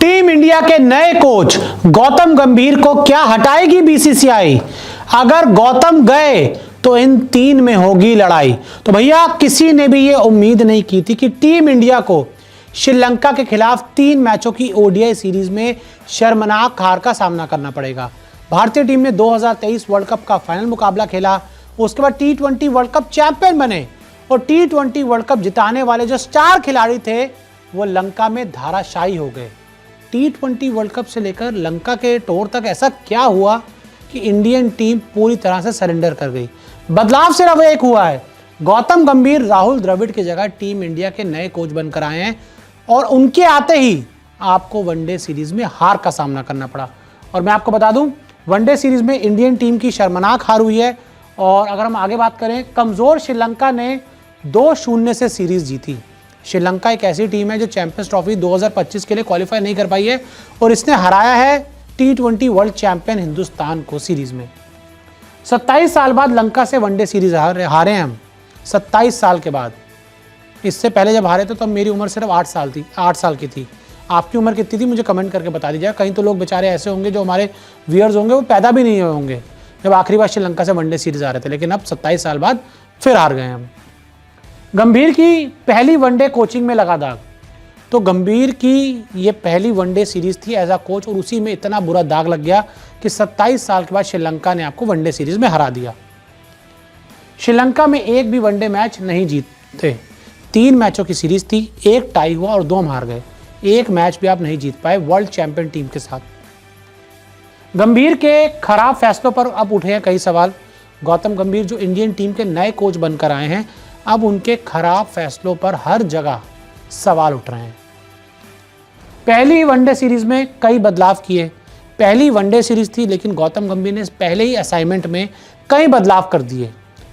Team India के नए coach Gautam गंभीर को क्या हटाएगी बीसीसीआई? अगर गौतम गए तो इन तीन में होगी लड़ाई। तो भैया किसी ने भी ये उम्मीद नहीं की थी कि टीम इंडिया को श्रीलंका के खिलाफ 3 मैचों की ओडीआई सीरीज में शर्मनाक हार का सामना करना पड़ेगा। भारतीय टीम ने 2023 वर्ल्ड कप का फाइनल मुकाबला खेला, उसके बाद T20 वर्ल्ड कप चैंपियन बने और T20 वर्ल्ड कप जिताने वाले जो स्टार खिलाड़ी थे वो लंका में धाराशायी हो गए। T20 वर्ल्ड कप से लेकर लंका के टूर तक ऐसा क्या हुआ कि इंडियन टीम पूरी तरह से सरेंडर कर गई। बदलाव सिर्फ एक हुआ है, गौतम गंभीर राहुल द्रविड़ की जगह टीम इंडिया के नए कोच बनकर आए हैं और उनके आते ही आपको वनडे सीरीज में हार का सामना करना पड़ा। और मैं आपको बता दूं, वनडे सीरीज में इंडियन टीम की शर्मनाक हार हुई है। और अगर हम आगे बात करें, कमजोर श्रीलंका ने 2-0 से सीरीज जीती। श्रीलंका एक ऐसी टीम है जो चैंपियंस ट्रॉफी 2025 के लिए क्वालिफाई नहीं कर पाई है और इसने हराया है T20 वर्ल्ड चैंपियन हिंदुस्तान को सीरीज में। 27 साल बाद लंका से वनडे सीरीज हारे हैं हम, 27 साल के बाद। इससे पहले जब हारे थे तो मेरी उम्र सिर्फ 8 साल की थी। आपकी उम्र कितनी थी मुझे कमेंट करके बता दीजिए। कहीं तो लोग बेचारे ऐसे होंगे जो हमारे व्यूअर्स होंगे वो पैदा भी नहीं हुए होंगे जब आखिरी बार श्रीलंका से वनडे सीरीज आ रहे थे, लेकिन अब 27 साल बाद फिर हार गए हम। गंभीर की पहली वनडे कोचिंग में लगा दाग। तो गंभीर की ये पहली वनडे सीरीज थी एज अ कोच और उसी में इतना बुरा दाग लग गया कि 27 साल के बाद श्रीलंका ने आपको वनडे सीरीज में हरा दिया। श्रीलंका में एक भी वनडे मैच नहीं जीते। 3 मैचों की सीरीज थी, 1 टाई हुआ और 2 हम हार गए। एक मैच भी आप नहीं जीत पाए वर्ल्ड चैंपियन टीम के साथ। गंभीर के खराब फैसलों पर अब उठे हैं कई सवाल। गौतम गंभीर जो इंडियन टीम के नए कोच बनकर आए हैं, अब उनके खराब फैसलों पर हर जगह सवाल उठ रहे हैं। पहली वनडे सीरीज में कई बदलाव किए। पहली वनडे सीरीज थी लेकिन गौतम गंभीर ने पहले ही असाइनमेंट में कई बदलाव कर दिए।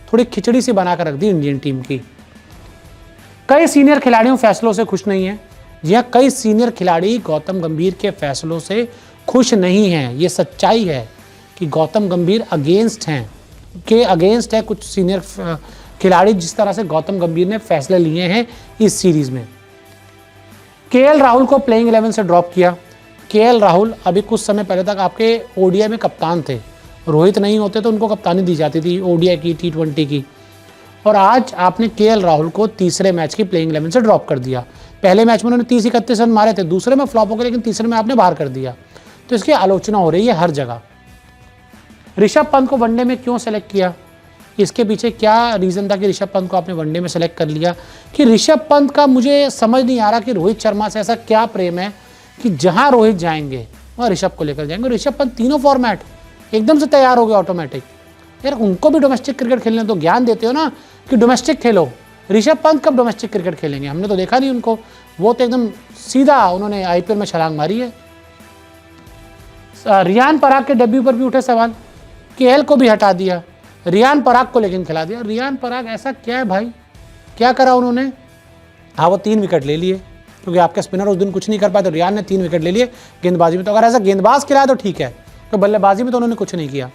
थोड़ी खिचड़ी सी बनाकर रख दी इंडियन टीम की। कई सीनियर खिलाड़ियों फैसलों से खुश नहीं है। जी हाँ, कई सीनियर खिलाड़ी गौतम गंभीर के फैसलों से खुश नहीं हैं। ये सच्चाई है कि गौतम गंभीर अगेंस्ट है कुछ सीनियर खिलाड़ी जिस तरह से गौतम गंभीर ने फैसले लिए हैं इस सीरीज में। केएल राहुल को प्लेइंग 11 से ड्रॉप किया। केएल राहुल अभी कुछ समय पहले तक आपके ओडीआई में कप्तान थे। रोहित नहीं होते तो उनको कप्तानी दी जाती थी ओडीआई की, T20 की। और आज आपने केएल राहुल को तीसरे मैच की प्लेइंग 11 से ड्रॉप कर दिया। पहले मैच में उन्होंने 30-31 रन मारे थे, दूसरे में फ्लॉप हो गए, लेकिन तीसरे में आपने बाहर कर दिया। तो इसकी आलोचना हो रही है हर जगह। ऋषभ पंत को वनडे में क्यों सेलेक्ट किया? इसके पीछे क्या रीज़न था कि ऋषभ पंत को आपने वनडे में सेलेक्ट कर लिया? कि ऋषभ पंत का मुझे समझ नहीं आ रहा कि रोहित शर्मा से ऐसा क्या प्रेम है कि जहां रोहित जाएंगे वहाँ ऋषभ को लेकर जाएंगे। ऋषभ पंत तीनों फॉर्मेट एकदम से तैयार हो गए ऑटोमेटिक। यार उनको भी डोमेस्टिक क्रिकेट खेलने तो ज्ञान देते हो ना कि डोमेस्टिक खेलो। ऋषभ पंत कब डोमेस्टिक क्रिकेट खेलेंगे? हमने तो देखा नहीं उनको। वो तो एकदम सीधा उन्होंने IPL में छलांग मारी है। रियान पराग के डेब्यू पर भी उठे सवाल। केएल को भी हटा दिया, रियान पराग को लेकिन खिला दिया। रियान पराग ऐसा क्या है भाई, क्या करा उन्होंने? हाँ, वो 3 विकेट ले लिए क्योंकि आपके स्पिनर उस दिन कुछ नहीं कर पाए, तो रियान ने 3 विकेट ले लिए गेंदबाजी में। तो अगर ऐसा गेंदबाज खिलाया तो ठीक है, तो बल्लेबाजी में तो उन्होंने कुछ नहीं किया।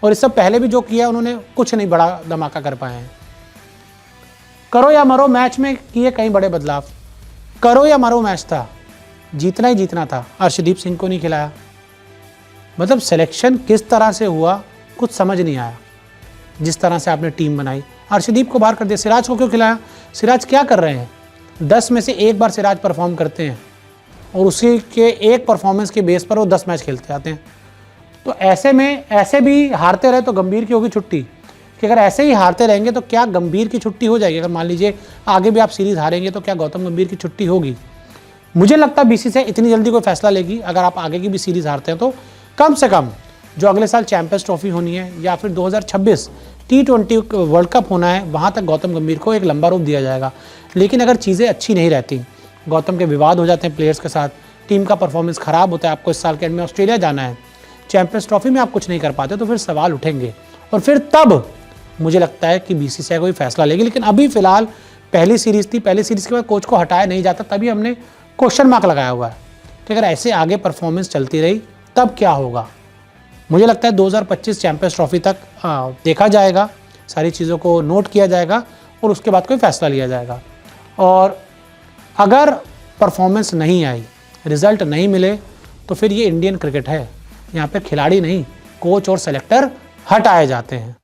और इससे पहले भी जो किया उन्होंने कुछ नहीं बड़ा धमाका कर पाए हैं। करो या मरो मैच में किए कई बड़े बदलाव। करो या मरो मैच था, जीतना ही जीतना था। अर्शदीप सिंह को नहीं खिलाया। मतलब सिलेक्शन किस तरह से हुआ कुछ समझ नहीं आया। जिस तरह से आपने टीम बनाई, अर्शदीप को बाहर कर दिया। सिराज को क्यों खिलाया? सिराज क्या कर रहे हैं? 10 में से एक बार सिराज परफॉर्म करते हैं और उसी के एक परफॉर्मेंस के बेस पर वो 10 मैच खेलते आते हैं। तो ऐसे में ऐसे भी हारते रहे तो गंभीर की होगी छुट्टी। कि अगर ऐसे ही हारते रहेंगे तो क्या गंभीर की छुट्टी हो जाएगी? अगर मान लीजिए आगे भी आप सीरीज हारेंगे तो क्या गौतम गंभीर की छुट्टी होगी? मुझे लगता है बीसीसीआई इतनी जल्दी कोई फैसला लेगी अगर आप आगे की भी सीरीज हारते हैं तो कम से कम जो अगले साल चैंपियंस ट्रॉफी होनी है या फिर 2026 T20 वर्ल्ड कप होना है, वहाँ तक गौतम गंभीर को एक लंबा रूप दिया जाएगा। लेकिन अगर चीज़ें अच्छी नहीं रहती, गौतम के विवाद हो जाते हैं प्लेयर्स के साथ, टीम का परफॉर्मेंस ख़राब होता है, आपको इस साल के एंड में ऑस्ट्रेलिया जाना है, चैंपियंस ट्रॉफी में आप कुछ नहीं कर पाते, तो फिर सवाल उठेंगे और फिर तब मुझे लगता है कि बीसीसीआई कोई फैसला लेगी। लेकिन अभी फ़िलहाल पहली सीरीज़ थी, पहली सीरीज़ के बाद कोच को हटाया नहीं जाता, तभी हमने क्वेश्चन मार्क लगाया हुआ है कि अगर ऐसे आगे परफॉर्मेंस चलती रही तब क्या होगा। मुझे लगता है 2025 चैंपियंस ट्रॉफी तक देखा जाएगा, सारी चीज़ों को नोट किया जाएगा और उसके बाद कोई फैसला लिया जाएगा। और अगर परफॉर्मेंस नहीं आई, रिजल्ट नहीं मिले तो फिर ये इंडियन क्रिकेट है, यहाँ पे खिलाड़ी नहीं कोच और सेलेक्टर हटाए जाते हैं।